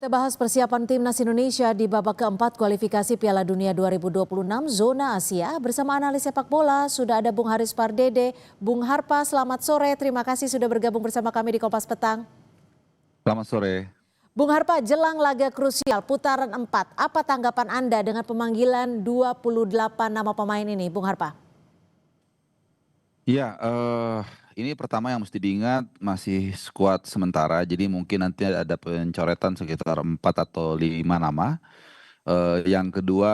Kita bahas persiapan timnas Indonesia di babak keempat kualifikasi Piala Dunia 2026 zona Asia. Bersama analis sepak bola sudah ada Bung Haris Pardede. Bung Harpa, selamat sore. Terima kasih sudah bergabung bersama kami di Kompas Petang. Selamat sore. Bung Harpa, jelang laga krusial putaran 4, apa tanggapan Anda dengan pemanggilan 28 nama pemain ini, Bung Harpa? Iya, ini pertama yang mesti diingat masih skuad sementara, jadi mungkin nanti ada pencoretan sekitar 4 atau 5 nama. Yang kedua,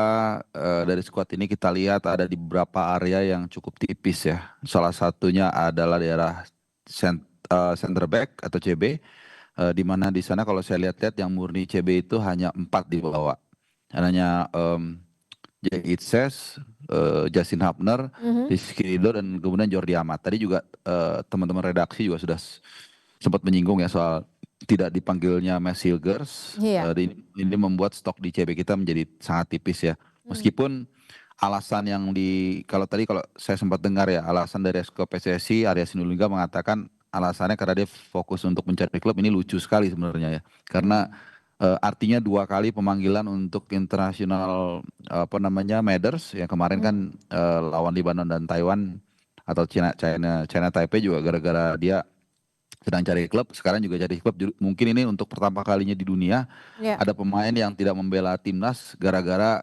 dari skuad ini kita lihat ada di beberapa area yang cukup tipis ya. Salah satunya adalah daerah center back atau CB, di mana di sana kalau saya lihat-lihat yang murni CB itu hanya 4 dibawa. Hanya Jay Itzes, Justin Hubner, Rizky Ridho, dan kemudian Jordi Amat. Tadi juga teman-teman redaksi juga sudah sempat menyinggung ya soal tidak dipanggilnya Max Hilgers. Ini membuat stok di CB kita menjadi sangat tipis ya. Meskipun alasan yang kalau saya sempat dengar ya, alasan dari Esko PSSI Arya Sinulinga mengatakan alasannya karena dia fokus untuk mencari klub. Ini lucu sekali sebenarnya ya. Karena artinya 2 kali pemanggilan untuk internasional matters yang kemarin kan lawan Libanon dan Taiwan atau China Taipei juga gara-gara dia sedang cari klub, sekarang juga cari klub. Mungkin ini untuk pertama kalinya di dunia ada pemain yang tidak membela timnas gara-gara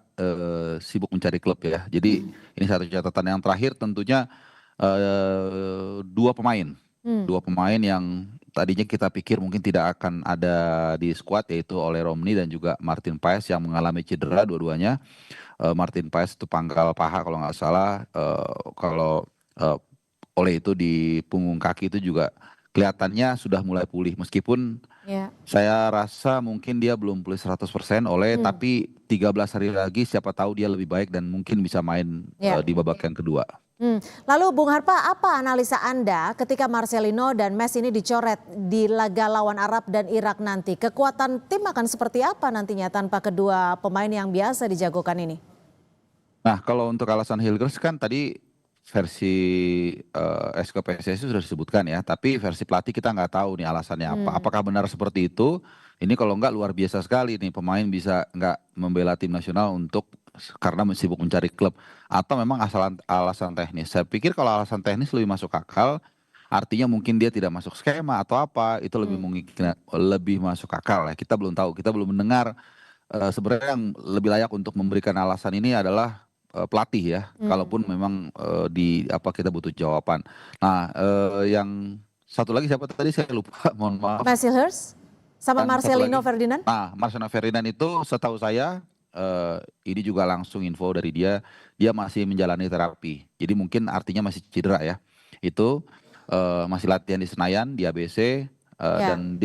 sibuk mencari klub ya. Jadi ini satu catatan. Yang terakhir tentunya 2 pemain yang tadinya kita pikir mungkin tidak akan ada di skuad, yaitu Ole Romni dan juga Martin Paes yang mengalami cedera dua-duanya. Martin Paes itu pangkal paha kalau nggak salah, kalau Ole itu di punggung kaki itu juga kelihatannya sudah mulai pulih, meskipun saya rasa mungkin dia belum pulih 100% Ole, tapi 13 hari lagi siapa tahu dia lebih baik dan mungkin bisa main di babak yang kedua. Lalu Bung Harpa, apa analisa Anda ketika Marcelino dan Mes ini dicoret di laga lawan Arab dan Irak nanti? Kekuatan tim akan seperti apa nantinya tanpa kedua pemain yang biasa dijagokan ini? Nah, kalau untuk alasan Hilgers kan tadi versi SK PSSI sudah disebutkan ya, tapi versi pelatih kita nggak tahu nih alasannya apa. Apakah benar seperti itu? Ini kalau nggak luar biasa sekali nih, pemain bisa nggak membela tim nasional karena sibuk mencari klub, atau memang alasan teknis. Saya pikir kalau alasan teknis lebih masuk akal, artinya mungkin dia tidak masuk skema atau apa, itu lebih masuk akal ya. Kita belum tahu, kita belum mendengar. Sebenarnya yang lebih layak untuk memberikan alasan ini adalah pelatih ya. Kalaupun memang kita butuh jawaban. Nah, yang satu lagi siapa tadi saya lupa, mohon maaf. Max Hilgers sama Marcelino Ferdinand. Nah, Marcelino Ferdinand itu setahu saya ini juga langsung info dari dia masih menjalani terapi. Jadi mungkin artinya masih cedera ya. Itu masih latihan di Senayan di ABC, dan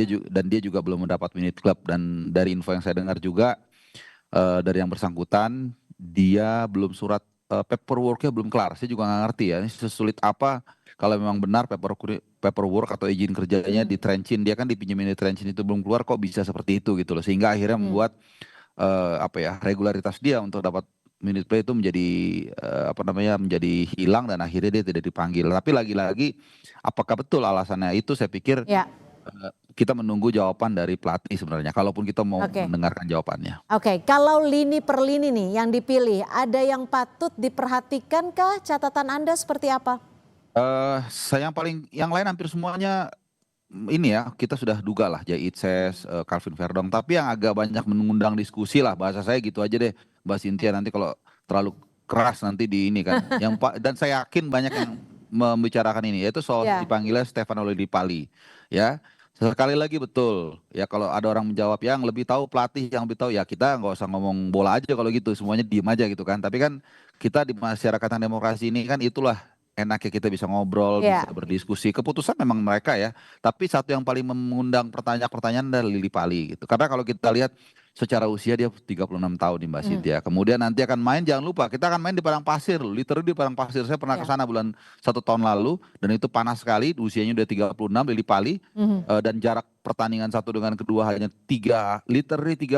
dia juga belum mendapat minute klub. Dan dari info yang saya dengar juga dari yang bersangkutan, dia belum surat paperworknya belum kelar. Saya juga nggak ngerti ya, ini sesulit apa kalau memang benar paperwork atau izin kerjanya di Trencin, dia kan dipinjemin di Trencin itu belum keluar, kok bisa seperti itu gitu loh. Sehingga akhirnya membuat regularitas dia untuk dapat minute play itu menjadi hilang, dan akhirnya dia tidak dipanggil. Tapi lagi-lagi apakah betul alasannya itu, saya pikir kita menunggu jawaban dari pelatih sebenarnya, kalaupun kita mau mendengarkan jawabannya. Kalau lini per lini nih yang dipilih, ada yang patut diperhatikan kah? Catatan Anda seperti apa? Yang lain hampir semuanya ini ya, kita sudah duga lah, Jay Itzes, Calvin Verdong. Tapi yang agak banyak mengundang diskusi lah, bahasa saya gitu aja deh, Mbak Cynthia, nanti kalau terlalu keras nanti di ini kan. Dan saya yakin banyak yang membicarakan ini, yaitu soal dipanggilnya Stefano Lillipali. Ya, sekali lagi betul ya, kalau ada orang menjawab yang lebih tahu, pelatih yang lebih tahu, ya kita nggak usah ngomong bola aja kalau gitu, semuanya diem aja gitu kan. Tapi kan kita di masyarakat yang demokrasi ini kan, itulah enaknya kita bisa ngobrol, bisa berdiskusi. Keputusan memang mereka ya. Tapi satu yang paling mengundang pertanyaan adalah Lillipali gitu. Karena kalau kita lihat secara usia dia 36 tahun nih Mbak Cynthia. Kemudian nanti akan main, jangan lupa kita akan main di padang pasir, literally di padang pasir. Saya pernah ke sana 1 tahun lalu, dan itu panas sekali. Usianya udah 36, Lillipali, dan jarak pertandingan satu dengan kedua hanya 3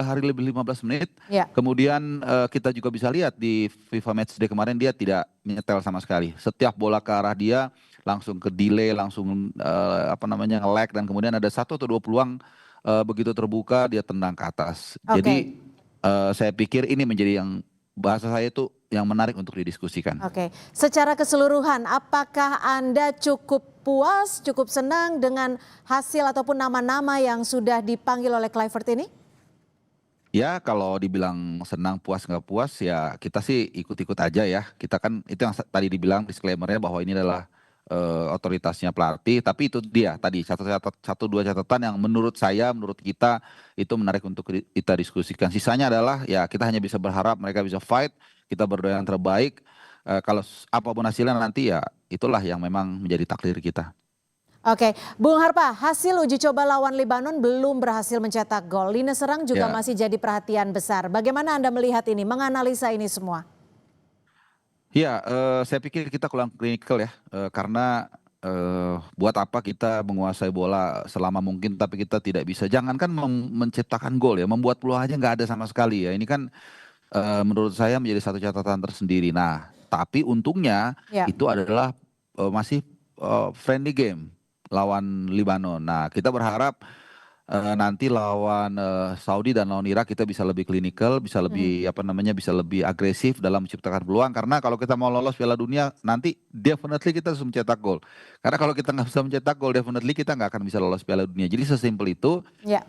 hari lebih 15 menit. Kemudian kita juga bisa lihat di FIFA Matchday kemarin, dia tidak menyetel sama sekali. Setiap bola ke arah dia langsung ke delay, langsung nge-lag, dan kemudian ada 1 atau 2 peluang begitu terbuka dia tendang ke atas. Oke. Jadi saya pikir ini menjadi yang bahasa saya itu yang menarik untuk didiskusikan. Oke, secara keseluruhan apakah Anda cukup puas, cukup senang dengan hasil ataupun nama-nama yang sudah dipanggil oleh Kluivert ini? Ya kalau dibilang senang puas nggak puas ya kita sih ikut-ikut aja ya. Kita kan itu yang tadi dibilang disclaimer-nya bahwa ini adalah otoritasnya pelatih. Tapi itu dia tadi satu dua catatan yang menurut saya, menurut kita itu menarik untuk kita diskusikan. Sisanya adalah ya kita hanya bisa berharap mereka bisa fight. Kita berdoa yang terbaik. Kalau apapun hasilnya nanti ya itulah yang memang menjadi takdir kita. Oke, Bung Harpa, hasil uji coba lawan Lebanon belum berhasil mencetak gol. Lini serang juga Ya. masih jadi perhatian besar. Bagaimana Anda melihat ini, menganalisa ini semua? Ya, saya pikir kita kurang klinikal ya, karena buat apa kita menguasai bola selama mungkin tapi kita tidak bisa. Jangankan menciptakan gol ya, membuat peluang aja nggak ada sama sekali ya. Ini kan menurut saya menjadi satu catatan tersendiri. Nah, tapi untungnya Ya. itu adalah masih friendly game lawan Libanon. Nah, kita berharap nanti lawan Saudi dan lawan Irak kita bisa lebih klinikal, bisa lebih apa namanya, bisa lebih agresif dalam menciptakan peluang. Karena kalau kita mau lolos Piala Dunia nanti definitely kita harus mencetak gol. Karena kalau kita nggak bisa mencetak gol, definitely kita nggak akan bisa lolos Piala Dunia. Jadi sesimpel itu. Ya.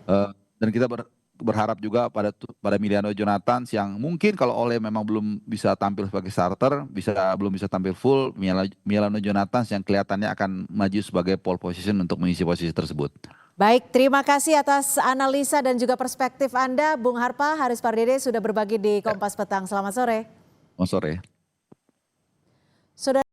Dan kita berharap juga pada Emiliano Jonathan yang mungkin kalau Ole memang belum bisa tampil sebagai starter, belum bisa tampil full, Emiliano Jonathan yang kelihatannya akan maju sebagai pole position untuk mengisi posisi tersebut. Baik, terima kasih atas analisa dan juga perspektif Anda, Bung Harpa. Haris Pardede sudah berbagi di Kompas Petang. Selamat sore. Selamat sore. Saudara